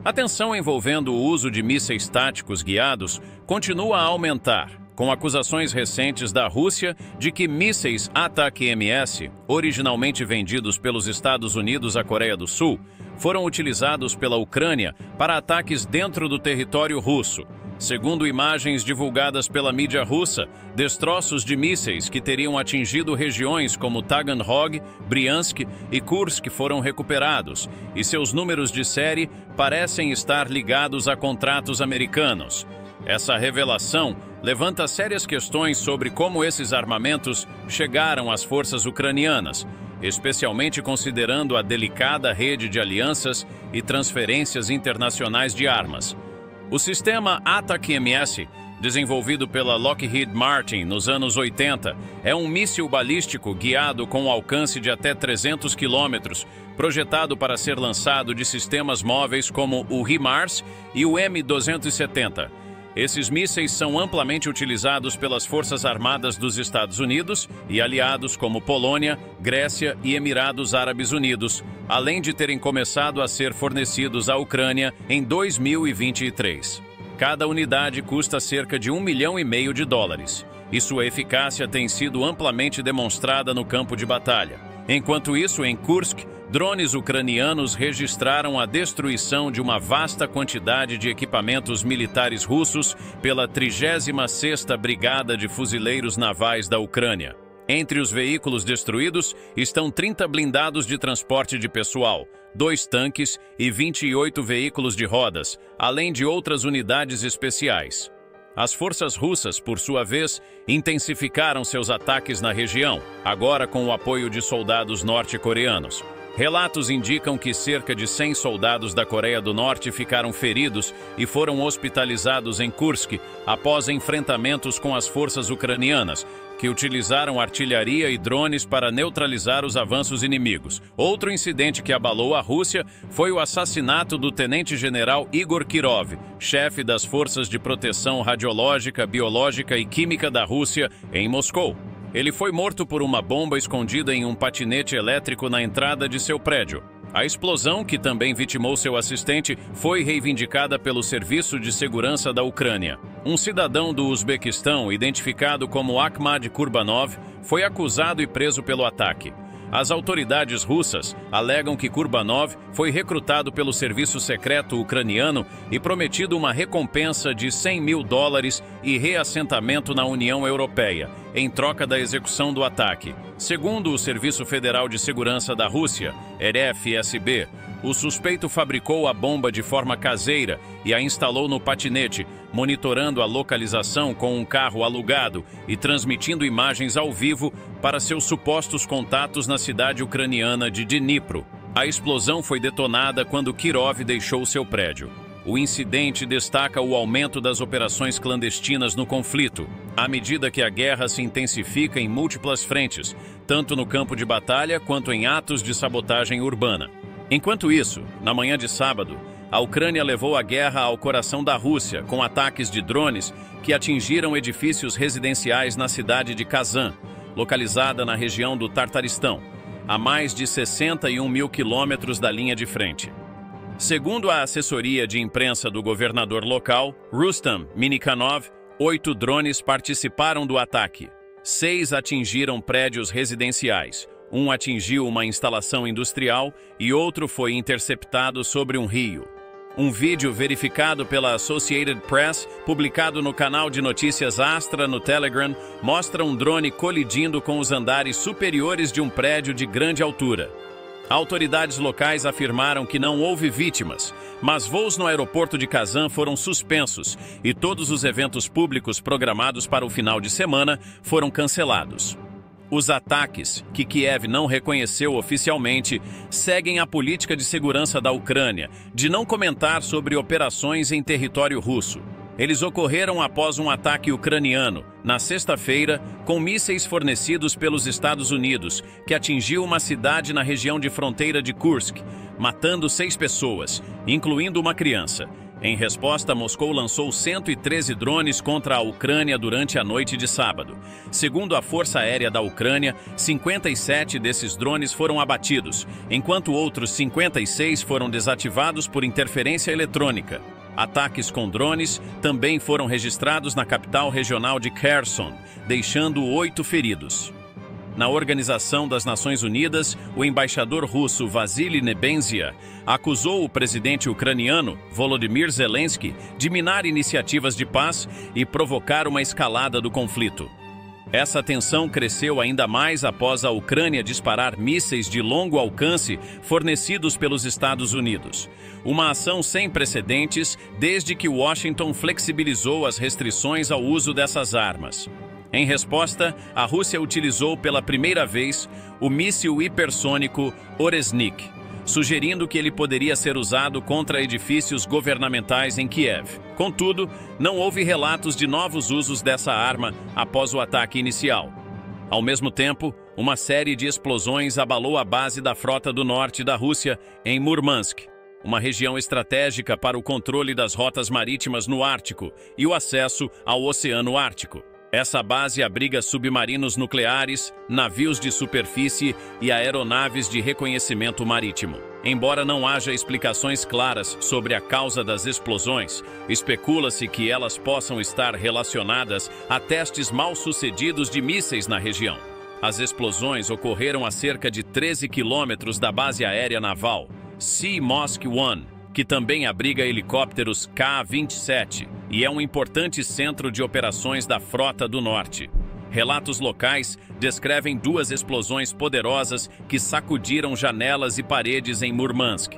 A tensão envolvendo o uso de mísseis táticos guiados continua a aumentar, com acusações recentes da Rússia de que mísseis ATACMS, originalmente vendidos pelos Estados Unidos à Coreia do Sul, foram utilizados pela Ucrânia para ataques dentro do território russo. Segundo imagens divulgadas pela mídia russa, destroços de mísseis que teriam atingido regiões como Taganrog, Briansk e Kursk foram recuperados, e seus números de série parecem estar ligados a contratos americanos. Essa revelação levanta sérias questões sobre como esses armamentos chegaram às forças ucranianas, especialmente considerando a delicada rede de alianças e transferências internacionais de armas. O sistema ATACMS, desenvolvido pela Lockheed Martin nos anos 80, é um míssil balístico guiado com um alcance de até 300 quilômetros, projetado para ser lançado de sistemas móveis como o HIMARS e o M270. Esses mísseis são amplamente utilizados pelas Forças Armadas dos Estados Unidos e aliados como Polônia, Grécia e Emirados Árabes Unidos, além de terem começado a ser fornecidos à Ucrânia em 2023. Cada unidade custa cerca de $1,5 milhão e sua eficácia tem sido amplamente demonstrada no campo de batalha. Enquanto isso, em Kursk, drones ucranianos registraram a destruição de uma vasta quantidade de equipamentos militares russos pela 36ª Brigada de Fuzileiros Navais da Ucrânia. Entre os veículos destruídos estão 30 blindados de transporte de pessoal, 2 tanques e 28 veículos de rodas, além de outras unidades especiais. As forças russas, por sua vez, intensificaram seus ataques na região, agora com o apoio de soldados norte-coreanos. Relatos indicam que cerca de 100 soldados da Coreia do Norte ficaram feridos e foram hospitalizados em Kursk após enfrentamentos com as forças ucranianas, que utilizaram artilharia e drones para neutralizar os avanços inimigos. Outro incidente que abalou a Rússia foi o assassinato do tenente-general Igor Kirov, chefe das Forças de Proteção Radiológica, Biológica e Química da Rússia, em Moscou. Ele foi morto por uma bomba escondida em um patinete elétrico na entrada de seu prédio. A explosão, que também vitimou seu assistente, foi reivindicada pelo Serviço de Segurança da Ucrânia. Um cidadão do Uzbequistão, identificado como Akhmad Kurbanov, foi acusado e preso pelo ataque. As autoridades russas alegam que Kurbanov foi recrutado pelo serviço secreto ucraniano e prometido uma recompensa de $100 mil e reassentamento na União Europeia, em troca da execução do ataque. Segundo o Serviço Federal de Segurança da Rússia, RFSB, o suspeito fabricou a bomba de forma caseira e a instalou no patinete, monitorando a localização com um carro alugado e transmitindo imagens ao vivo para seus supostos contatos na cidade ucraniana de Dnipro. A explosão foi detonada quando Kirov deixou seu prédio. O incidente destaca o aumento das operações clandestinas no conflito, à medida que a guerra se intensifica em múltiplas frentes, tanto no campo de batalha quanto em atos de sabotagem urbana. Enquanto isso, na manhã de sábado, a Ucrânia levou a guerra ao coração da Rússia, com ataques de drones que atingiram edifícios residenciais na cidade de Kazan, localizada na região do Tartaristão, a mais de 61 mil quilômetros da linha de frente. Segundo a assessoria de imprensa do governador local, Rustam Minikhanov, 8 drones participaram do ataque. 6 atingiram prédios residenciais. Um atingiu uma instalação industrial e outro foi interceptado sobre um rio. Um vídeo verificado pela Associated Press, publicado no canal de notícias Astra no Telegram, mostra um drone colidindo com os andares superiores de um prédio de grande altura. Autoridades locais afirmaram que não houve vítimas, mas voos no aeroporto de Kazan foram suspensos e todos os eventos públicos programados para o final de semana foram cancelados. Os ataques, que Kiev não reconheceu oficialmente, seguem a política de segurança da Ucrânia de não comentar sobre operações em território russo. Eles ocorreram após um ataque ucraniano, na sexta-feira, com mísseis fornecidos pelos Estados Unidos, que atingiu uma cidade na região de fronteira de Kursk, matando 6 pessoas, incluindo uma criança, Em resposta, Moscou lançou 113 drones contra a Ucrânia durante a noite de sábado. Segundo a Força Aérea da Ucrânia, 57 desses drones foram abatidos, enquanto outros 56 foram desativados por interferência eletrônica. Ataques com drones também foram registrados na capital regional de Kherson, deixando 8 feridos. Na Organização das Nações Unidas, o embaixador russo Vasily Nebenzia acusou o presidente ucraniano, Volodymyr Zelensky, de minar iniciativas de paz e provocar uma escalada do conflito. Essa tensão cresceu ainda mais após a Ucrânia disparar mísseis de longo alcance fornecidos pelos Estados Unidos. Uma ação sem precedentes desde que Washington flexibilizou as restrições ao uso dessas armas. Em resposta, a Rússia utilizou pela primeira vez o míssil hipersônico Oresnik, sugerindo que ele poderia ser usado contra edifícios governamentais em Kiev. Contudo, não houve relatos de novos usos dessa arma após o ataque inicial. Ao mesmo tempo, uma série de explosões abalou a base da Frota do Norte da Rússia em Murmansk, uma região estratégica para o controle das rotas marítimas no Ártico e o acesso ao Oceano Ártico. Essa base abriga submarinos nucleares, navios de superfície e aeronaves de reconhecimento marítimo. Embora não haja explicações claras sobre a causa das explosões, especula-se que elas possam estar relacionadas a testes mal-sucedidos de mísseis na região. As explosões ocorreram a cerca de 13 quilômetros da base aérea naval Sea Mosk 1, que também abriga helicópteros Ka-27 e é um importante centro de operações da Frota do Norte. Relatos locais descrevem 2 explosões poderosas que sacudiram janelas e paredes em Murmansk.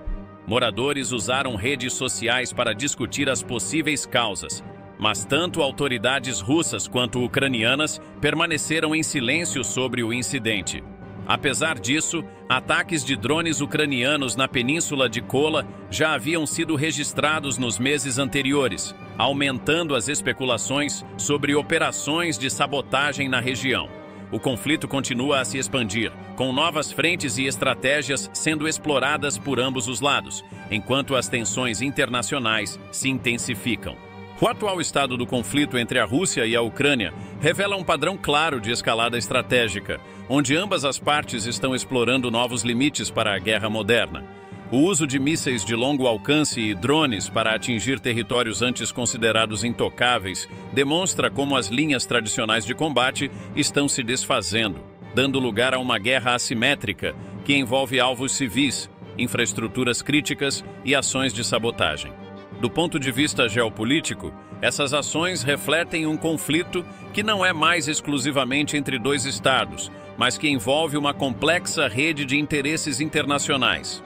Moradores usaram redes sociais para discutir as possíveis causas, mas tanto autoridades russas quanto ucranianas permaneceram em silêncio sobre o incidente. Apesar disso, ataques de drones ucranianos na península de Kola já haviam sido registrados nos meses anteriores, aumentando as especulações sobre operações de sabotagem na região. O conflito continua a se expandir, com novas frentes e estratégias sendo exploradas por ambos os lados, enquanto as tensões internacionais se intensificam. O atual estado do conflito entre a Rússia e a Ucrânia revela um padrão claro de escalada estratégica, onde ambas as partes estão explorando novos limites para a guerra moderna. O uso de mísseis de longo alcance e drones para atingir territórios antes considerados intocáveis demonstra como as linhas tradicionais de combate estão se desfazendo, dando lugar a uma guerra assimétrica que envolve alvos civis, infraestruturas críticas e ações de sabotagem. Do ponto de vista geopolítico, essas ações refletem um conflito que não é mais exclusivamente entre 2 estados, mas que envolve uma complexa rede de interesses internacionais.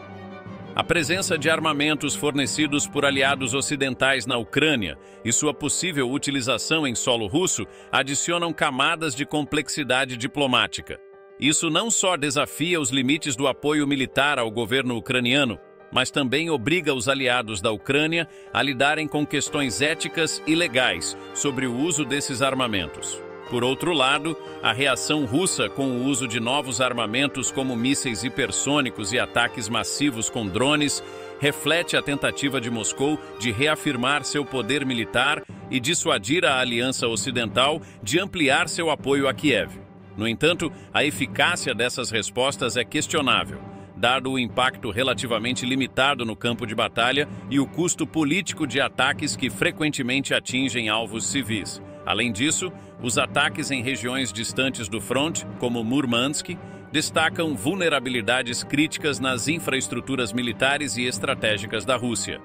A presença de armamentos fornecidos por aliados ocidentais na Ucrânia e sua possível utilização em solo russo adicionam camadas de complexidade diplomática. Isso não só desafia os limites do apoio militar ao governo ucraniano, mas também obriga os aliados da Ucrânia a lidarem com questões éticas e legais sobre o uso desses armamentos. Por outro lado, a reação russa com o uso de novos armamentos como mísseis hipersônicos e ataques massivos com drones reflete a tentativa de Moscou de reafirmar seu poder militar e dissuadir a Aliança Ocidental de ampliar seu apoio a Kiev. No entanto, a eficácia dessas respostas é questionável, dado o impacto relativamente limitado no campo de batalha e o custo político de ataques que frequentemente atingem alvos civis. Além disso, os ataques em regiões distantes do fronte, como Murmansk, destacam vulnerabilidades críticas nas infraestruturas militares e estratégicas da Rússia.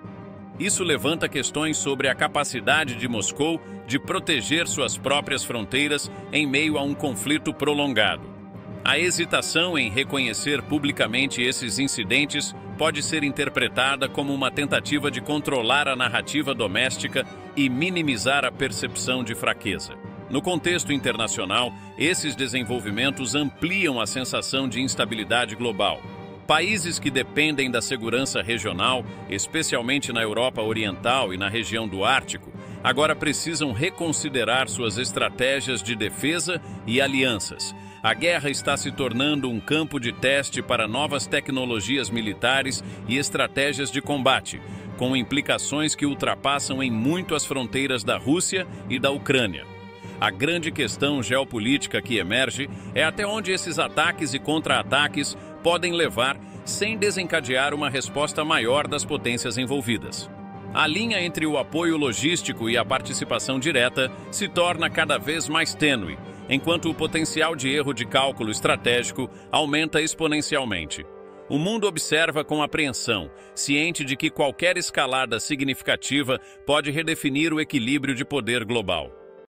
Isso levanta questões sobre a capacidade de Moscou de proteger suas próprias fronteiras em meio a um conflito prolongado. A hesitação em reconhecer publicamente esses incidentes pode ser interpretada como uma tentativa de controlar a narrativa doméstica e minimizar a percepção de fraqueza. No contexto internacional, esses desenvolvimentos ampliam a sensação de instabilidade global. Países que dependem da segurança regional, especialmente na Europa Oriental e na região do Ártico, agora precisam reconsiderar suas estratégias de defesa e alianças. A guerra está se tornando um campo de teste para novas tecnologias militares e estratégias de combate, com implicações que ultrapassam em muito as fronteiras da Rússia e da Ucrânia. A grande questão geopolítica que emerge é até onde esses ataques e contra-ataques podem levar sem desencadear uma resposta maior das potências envolvidas. A linha entre o apoio logístico e a participação direta se torna cada vez mais tênue, enquanto o potencial de erro de cálculo estratégico aumenta exponencialmente. O mundo observa com apreensão, ciente de que qualquer escalada significativa pode redefinir o equilíbrio de poder global.